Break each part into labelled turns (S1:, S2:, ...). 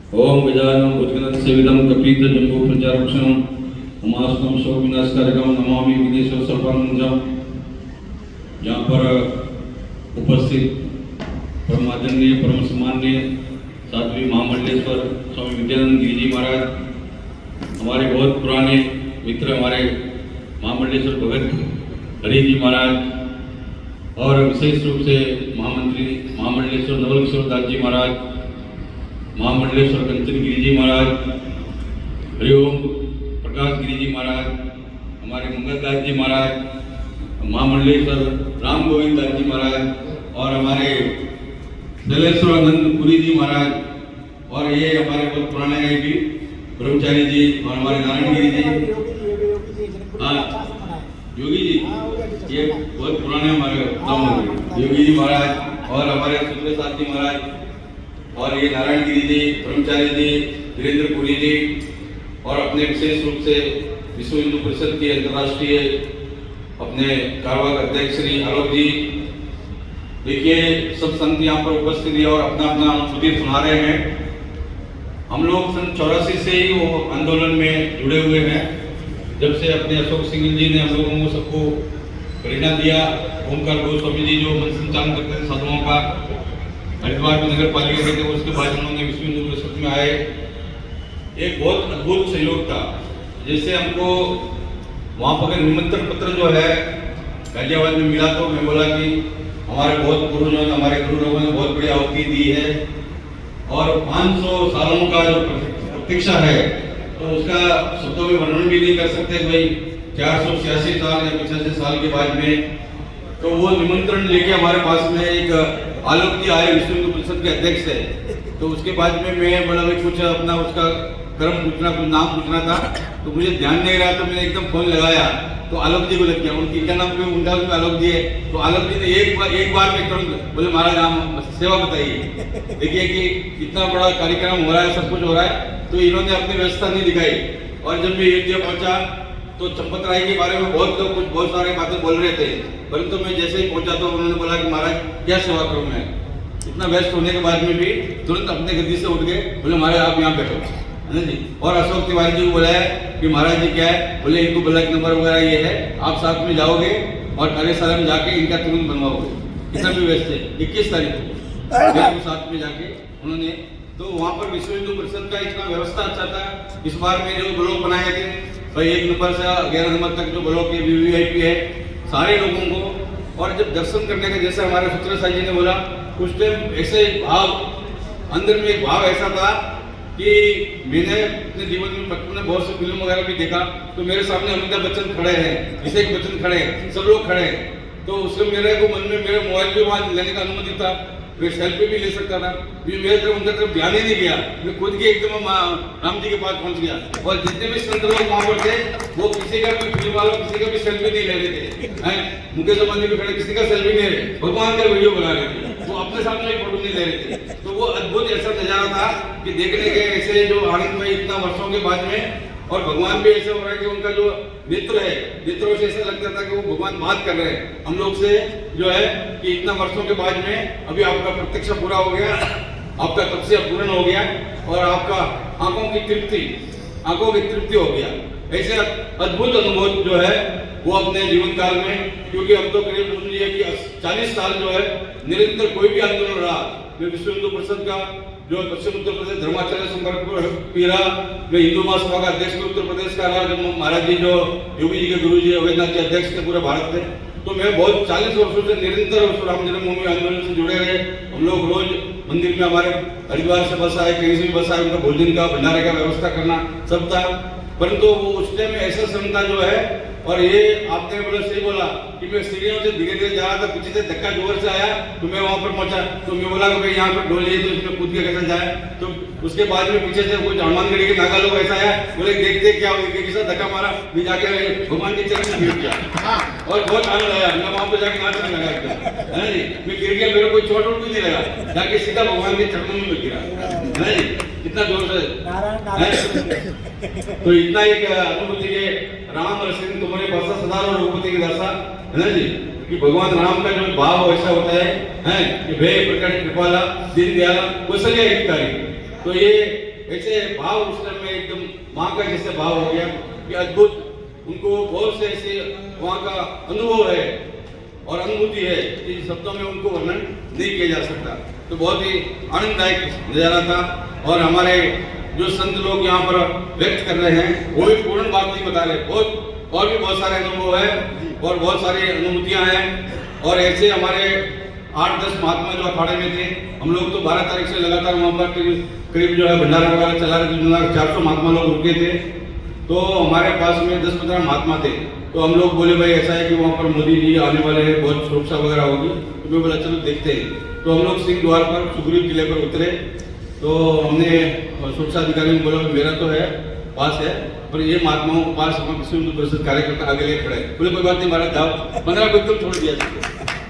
S1: ओम गजानन भुजगनं सेवितं कपीत जम्बो प्रचारक्षणं उमास्तं शोक विनाशकारकं नमामि विदेशो सर्वानंदम। यहाँ पर उपस्थित परम आदरणीय परम सम्माननीय साध्वी महामंडलेश्वर स्वामी विद्यानंद गिरी जी महाराज, हमारे बहुत पुराने मित्र, हमारे महामंडलेश्वर भगत हरि जी महाराज, और विशेष रूप से महामंत्री महामंडलेश्वर नवल किशोर दास जी महाराज, महामंडलेश्वर कंचन गिरी जी महाराज, हरिओम प्रकाश गिरी जी महाराज, हमारे मंगल दास जी महाराज, महामंडलेश्वर राम गोविंद दास जी महाराज, और हमारे दलेश्वरानंद पुरी जी महाराज, और ये हमारे बहुत पुराने हैं भी ब्रह्मचारी जी, और हमारे नारायण गिरी जी, हाँ योगी जी, ये बहुत पुराने हमारे योगी जी महाराज, और हमारे सूत्र साथ जी महाराज, और ये नारायण गिरी जी, ब्रह्मचारी जी, वीरेंद्र पुरी जी, और अपने विशेष रूप से विश्व हिंदू परिषद के अंतर्राष्ट्रीय अपने कार्यवाहक अध्यक्ष श्री आलोक जी। देखिए सब संत यहाँ पर उपस्थित है और अपना अपना अनुभूति सुना रहे हैं। हम लोग सन 84 से ही वो आंदोलन में जुड़े हुए हैं, जब से अपने अशोक सिंह जी ने हम लोगों को सबको प्रेरणा दिया। ओमकार गोस्वामी जी जो मन संचालन करते थे साधुओं का, हरिद्वार में नगर पालिका के थे, उसके बाद उन्होंने विश्व हिंदू परिषद में आए। एक बहुत अद्भुत सहयोग था। जैसे हमको वहाँ पर निमंत्रण पत्र जो है गाजियाबाद में मिला, तो मैं बोला कि हमारे बहुत पूर्वजों ने, हमारे गुरु लोगों ने बहुत बड़ी आहुति दी है, और 500 सालों का जो प्रतीक्षा है तो उसका शब्दों में वर्णन भी नहीं कर सकते भाई। 486 साल या 85 साल के बाद में तो वो निमंत्रण लेके हमारे पास में एक आलोक जी आए, विश्व हिंदू परिषद के अध्यक्ष है। तो उसके बाद में मैं बोला भाई कुछ अपना उसका क्रम पूछना, कुछ नाम पूछना था, तो मुझे ध्यान नहीं रहा, तो मैंने एकदम फोन लगाया तो आलोक जी को लग गया। उनकी क्या नाम पे उनका भी आलोक जी है, तो आलोक जी ने एक बार में तुरंत बोले महाराज नाम सेवा बताइए। देखिए कि कितना बड़ा कार्यक्रम हो रहा है, सब कुछ हो रहा है, तो इन्होंने अपनी व्यवस्था नहीं दिखाई। और जब मैं अयोध्या पहुंचा तो चंपत राय के बारे में बहुत लोग कुछ बहुत सारे बातें बोल रहे थे, परंतु मैं जैसे ही पहुंचा तो उन्होंने बोला कि महाराज क्या सेवा करूं मैं। इतना व्यस्त होने के बाद में भी तुरंत अपने गद्दी से उठ गए, बोले महाराज आप यहाँ बैठो, है ना जी। और अशोक तिवारी जी को बोला है कि महाराज जी क्या है, बोले इनको ब्लैक नंबर वगैरह ये है, आप साथ में जाओगे और कार्यशाला में जाके इनका तुरंत बनवाओगे। कितना भी व्यस्त है, 21 तारीख को साथ में जाके उन्होंने, तो वहाँ पर विश्व हिंदू परिषद का इतना व्यवस्था अच्छा था। इस बार में जो ब्लॉक बनाए थे भाई 1 नंबर से 11 नंबर तक जो ब्लॉक है वीवीआईपी है सारे लोगों को। और जब दर्शन करने का, जैसे हमारे सूत्र साहब जी ने बोला, उस टाइम ऐसे भाव अंदर में एक भाव ऐसा था कि मैंने अपने जीवन में बचपन में बहुत सी फिल्म वगैरह भी देखा, तो मेरे सामने अमिताभ बच्चन खड़े हैं, अभिषेक बच्चन खड़े हैं, सब लोग खड़े हैं, तो उसमें मेरे को मन में मेरा मोबाइल भी वहाँ लेने का अनुमति था, मैं सेल्फी भी ले सकता था। मेरे तरफ उनका तरफ ध्यान ही नहीं गया, मैं खुद के एकदम राम जी के पास पहुंच गया। और जितने भी संत लोग वहाँ पर थे वो किसी का भी फिल्म वालों किसी का भी सेल्फी नहीं ले रहे थे, मुकेश अंबानी भी खड़े, किसी का सेल्फी नहीं रहे, भगवान का वीडियो बना रहे थे, वो अपने सामने ही फोटो नहीं ले रहे थे। तो वो अद्भुत ऐसा नजारा था कि देखने के ऐसे जो आनंद में इतना वर्षों के बाद में, और भगवान भी ऐसे हो रहा है कि उनका जो नेत्र है, नेत्रों से ऐसा लगता था कि वो भगवान बात कर रहे हैं हम लोग से, जो है कि इतना वर्षों के बाद में अभी आपका प्रत्यक्ष पूरा हो गया, आपका तपस्या पूर्ण हो गया, और आपका आंखों की तृप्ति हो गया। ऐसे अद्भुत अनुभव जो है वो अपने जीवन काल में, क्योंकि हम तो करीब समझिए कि 40 साल जो है निरंतर कोई भी आंदोलन रहा, मैं विश्व हिंदू परिषद का जो पश्चिम उत्तर प्रदेश धर्माचार्य संपर्क पीरा, मैं हिंदू महासभा का अध्यक्ष उत्तर प्रदेश का रहा, जब महाराज जी जो योगी जी के गुरु जी अवैधनाथ जी अध्यक्ष थे पूरे भारत में, तो मैं बहुत 40 वर्षों से निरंतर राम जन्मभूमि आंदोलन से जुड़े रहे। हम लोग रोज मंदिर में हमारे हरिद्वार से बस आए, कहीं से भी बस आए, उनका भोजन का भंडारे का व्यवस्था करना सब था। परंतु वो उस टाइम ऐसा क्षमता जो है, और ये आपने बोला सही बोला कि मैं सीढ़ियों से धीरे धीरे जा रहा था, पीछे से धक्का जोर से आया तो मैं वहां पर पहुंचा, तो मैं बोला कि भाई यहाँ पर डोली है तो इसमें कूद के कैसे जाए। तो उसके बाद में पीछे से कोई हनुमानगढ़ी के नागा लोग ऐसा आया, बोले देखते क्या कैसा धक्का मारा, मैं जाके भगवान के चरण में गिर गया और बहुत आनंद आया। मैं वहां पर जाके नाचने लगा एकदम, है जी, मैं गिर गया, मेरे कोई चोट भी नहीं लगा, जाके सीधा भगवान के चरणों में गिरा, है जी, इतना जोर से। तो इतना एक अनुभूति के राम रसिन तुम्हारे बरसा सदा रघुपति की दशा, है ना जी, कि भगवान राम का जो भाव ऐसा होता है कि भय प्रकट कृपाला दीन दयाला कौशल्या हितकारी। तो ये ऐसे भाव उस टाइम में एकदम वहाँ का जैसे भाव हो गया कि अद्भुत, उनको बहुत से ऐसे वहाँ का अनुभव है और अनुभूति है कि शब्दों में उनको वर्णन नहीं किया जा सकता। तो बहुत ही आनंददायक नज़ारा था और हमारे जो संत लोग यहाँ पर व्यक्त कर रहे हैं वो भी पूर्ण बात नहीं बता रहे, बहुत और भी बहुत सारे अनुभव है और बहुत सारी अनुभूतियाँ हैं। और ऐसे हमारे 8-10 महात्मा जो अखाड़े में थे, हम लोग तो 12 तारीख से लगातार वहाँ पर करीब जो है भंडारा वगैरह चला रहे थे, 400 महात्मा लोग रुके थे। तो हमारे पास में 10-15 महात्मा थे, तो हम लोग बोले भाई ऐसा है कि वहाँ पर मोदी जी आने वाले हैं, बहुत सुरक्षा वगैरह होगी। तो मैं बोला चलो देखते हैं। तो हम लोग सिंह द्वार पर सुग्रीव किले पर उतरे, तो हमने सुरक्षा अधिकारी ने बोला मेरा तो है पास है, पर ये महात्माओं के पास हम विश्व हिंदू परिषद कार्यकर्ता आगे ले खड़े। बोले कोई बात नहीं महाराज जाओ, 15 को एकदम छोड़ दिया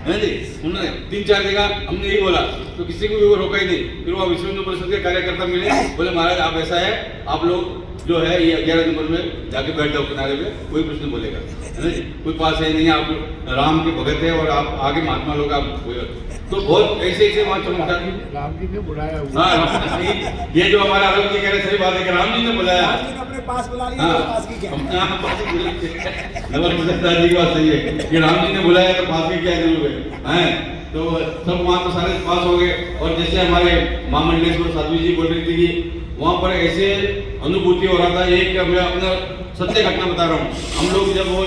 S1: है जी। उन्होंने 3-4 जगह हमने यही बोला, तो किसी को भी वो रोका ही नहीं। फिर वो विश्व हिंदू परिषद के कार्यकर्ता मिले, बोले महाराज आप ऐसा है, आप लोग जो है ये 11 नंबर में जाके बैठ जाओ किनारे पे, कोई कुछ नहीं बोलेगा, है ना, कोई पास है नहीं, आप राम के भगत है और आप आगे महात्मा लोग आप कोई। तो बहुत ऐसे ऐसे वहाँ चमत्कार
S2: राम जी ने बुलाया।
S1: हाँ, ये जो हमारा आलोक जी कह रहे सही बात है कि राम जी ने बुलाया,
S3: अपने पास बुला लिया, पास की क्या
S1: नवल जी की बात सही है कि राम जी ने बुलाया तो पास की क्या जरूरत है। तो सब वहाँ तो सारे पास हो गए। और जैसे हमारे महामंडलेश्वर साध्वी जी बोल रही थी कि वहाँ पर ऐसे अनुभूति हो रहा था, ये कि मैं अपना सत्य घटना बता रहा हूँ। हम लोग जब वो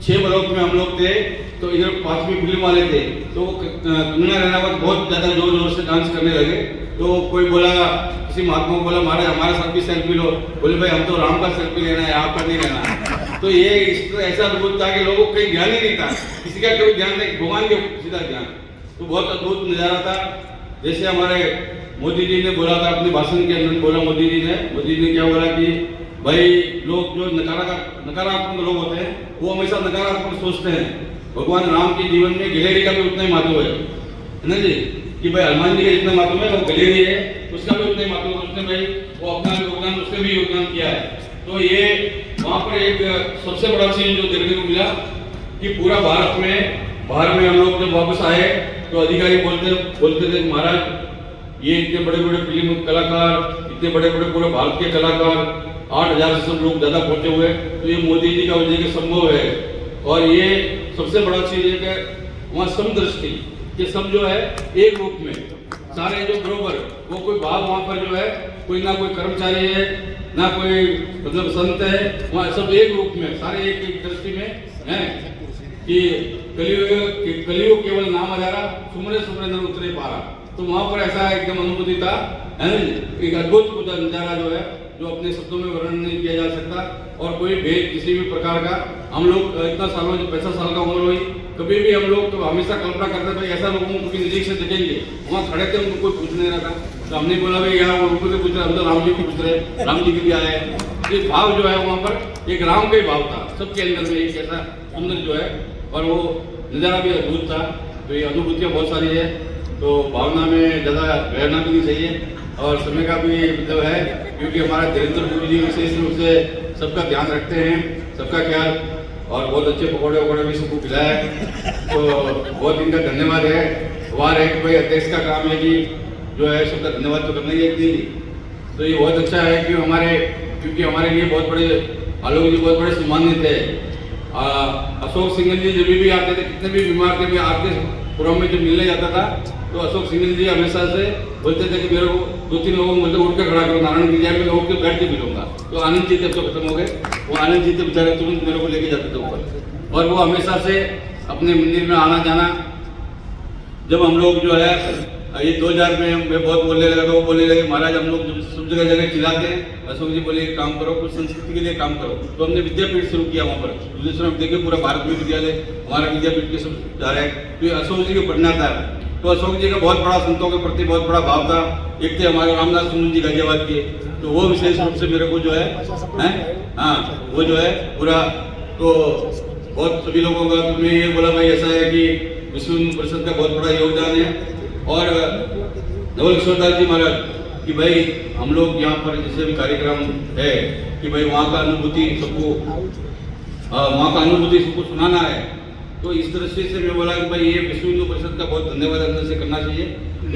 S1: 6 ब्लॉक में हम लोग थे, तो इधर 5वीं फिल्म वाले थे, तो कंगना रनावत बहुत ज़्यादा जोर जोर से डांस करने लगे। तो कोई बोला, किसी महात्मा को बोला महाराज हमारे साथ भी सेल्फी लो। बोले भाई हम तो राम का सेल्फी लेना है, आपका नहीं लेना। तो ये ऐसा अद्भुत था कि लोगों को कहीं ध्यान ही नहीं था, किसी का कोई ध्यान नहीं, भगवान के सीधा ध्यान। तो बहुत अद्भुत नज़ारा था। जैसे हमारे मोदी जी ने बोला था अपने भाषण के अंदर, बोला मोदी जी ने क्या बोला कि भाई लोग जो नकारात्मक लोग होते हैं वो हमेशा नकारात्मक सोचते हैं। भगवान राम के जीवन में गिलेरी का भी उतना ही महत्व है ना जी, कि भाई हनुमान जी का जितना महत्व है वो गिलेरी है, उसका भी उतना ही महत्व है। उसने भाई वो अपना योगदान, उसने भी योगदान किया है। तो ये वहाँ पर एक सबसे बड़ा चीज जो देखने को मिला कि पूरा भारत में बाहर में हम लोग जब वापस आए तो अधिकारी बोलते थे महाराज ये इतने बड़े बड़े फिल्म कलाकार, इतने बड़े बड़े पूरे भारत के कलाकार, 8,000 से सब लोग ज़्यादा पहुंचे हुए, तो ये मोदी जी का वजह के संभव है। और ये सबसे बड़ा चीज़ है कि वहाँ समदृष्टि कि सब जो है एक रूप में सारे जो बरोबर, वो कोई भाव वहाँ पर जो है कोई ना कोई कर्मचारी है ना कोई मतलब संत है, वहाँ सब एक रूप में सारे एक दृष्टि में हैं कि कलियुग केवल नाम हजारा, सुमरे सुमरे नर उतरे पारा। तो वहाँ पर ऐसा एकदम अनुभूति था, है ना, एक अद्भुत नजारा जो है जो अपने शब्दों में वर्णन नहीं किया जा सकता। और कोई भेद किसी भी प्रकार का, हम लोग इतना सालों 65 साल का उम्र हुई, कभी भी हम लोग तो हमेशा कल्पना करते थे ऐसा लोगों को कभी नजीक से देखेंगे। वहाँ खड़े थे, उनको कोई पूछ नहीं रहा था, तो हमने बोला भाई यहाँ उनको पूछ रहे, हम तो राम जी को पूछ रहे, राम जी के लिए आए हैं। ये भाव जो है वहाँ पर एक राम का ही भाव था सबके अंदर में, एक ऐसा सुंदर जो है, और वो नज़ारा भी अद्भुत था। तो ये अनुभूतियाँ बहुत सारी है, तो भावना में ज़्यादा बहना भी नहीं चाहिए और समय का भी मतलब है, क्योंकि हमारा धीरेन्द्र गुरु जी विशेष रूप से सबका ध्यान रखते हैं, सबका ख्याल, और बहुत अच्छे पकौड़े वकौड़े भी सबको खिलाया, तो बहुत इनका धन्यवाद है। वार है कि भाई अध्यक्ष का काम है कि जो है सबका धन्यवाद तो करना ही है कि, तो ये बहुत अच्छा है कि क्योंकि हमारे लिए बहुत बड़े आलोक जी बहुत बड़े सम्मानित है। अशोक सिंघल जी जब भी आते थे, कितने भी बीमार थे, मैं आपके पुरम में जब मिलने जाता था तो अशोक सिंघल जी हमेशा से बोलते थे कि मेरे को 2-3 लोगों को मतलब उठ के खड़ा करो, नारायण गिरिजा में उठ के बैठ के मिलूंगा। तो आनंद जी तब तो खत्म हो गए, वो आनंद जी तो बेचारे तुरंत मेरे को लेके जाते थे ऊपर। और वो हमेशा से अपने मंदिर में आना जाना, जब हम लोग जो है ये 2000 में मैं बहुत बोलने लगा तो वो बोलने लगे महाराज हम लोग सब जगह चिल्लाते हैं, अशोक जी बोले काम करो, कुछ संस्कृति के लिए काम करो। तो हमने विद्यापीठ शुरू किया वहाँ पर, दूसरा देखिए पूरा भारत में विद्यालय हमारा विद्यापीठ के सब जा रहे हैं। तो अशोक जी को पढ़ना था, तो अशोक जी का बहुत बड़ा संतों के प्रति बहुत बड़ा भाव था। एक थे हमारे रामदास सुमन जी गाजियाबाद के, तो वो विशेष रूप से मेरे को जो है हाँ वो जो है पूरा, तो बहुत सभी लोगों का तो मैं ये बोला भाई ऐसा है कि विश्व हिंदू परिषद का बहुत बड़ा योगदान है। और नवल किशोरदास जी महाराज कि भाई हम लोग यहाँ पर जैसे भी कार्यक्रम है कि भाई वहाँ का अनुभूति सबको सुनाना है, तो इस दृष्टि से मैं बोला कि भाई ये विश्व हिंदू परिषद का बहुत धन्यवाद अंदर से करना चाहिए।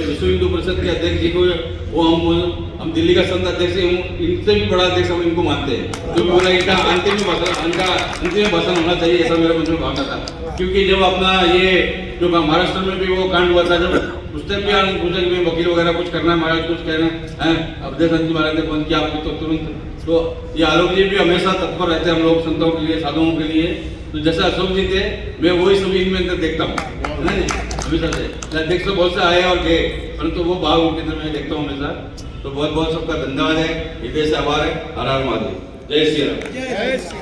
S1: विश्व हिंदू परिषद के अध्यक्ष जी को वो हम हम दिल्ली का संत अध्यक्ष हूँ, इनसे भी बड़ा अध्यक्ष हम इनको मानते हैं। जो भी बोला इनका अंतिम भाषण होना चाहिए, ऐसा मेरे मन में भावना था। क्योंकि जब अपना ये जो महाराष्ट्र में भी वो कांड हुआ था, जब उस टाइम भी हम पूछा कि वकील वगैरह कुछ करना है, महाराज कुछ कहना है, अवधेश जी महाराज ने फोन किया आपको तो तुरंत। तो ये आलोक जी भी हमेशा तत्पर रहते हैं हम लोग संतों के लिए, साधुओं के लिए। तो जैसे अशोक जी थे, मैं वही सभी इनमें अंदर देखता हूँ हमेशा से। अध्यक्ष तो बहुत से आए और गए, परंतु वो भाव उनके अंदर मैं देखता हूँ हमेशा। तो बहुत बहुत सबका धन्यवाद है, हृदय से आभार है। हर हर महादेव, जय श्री राम।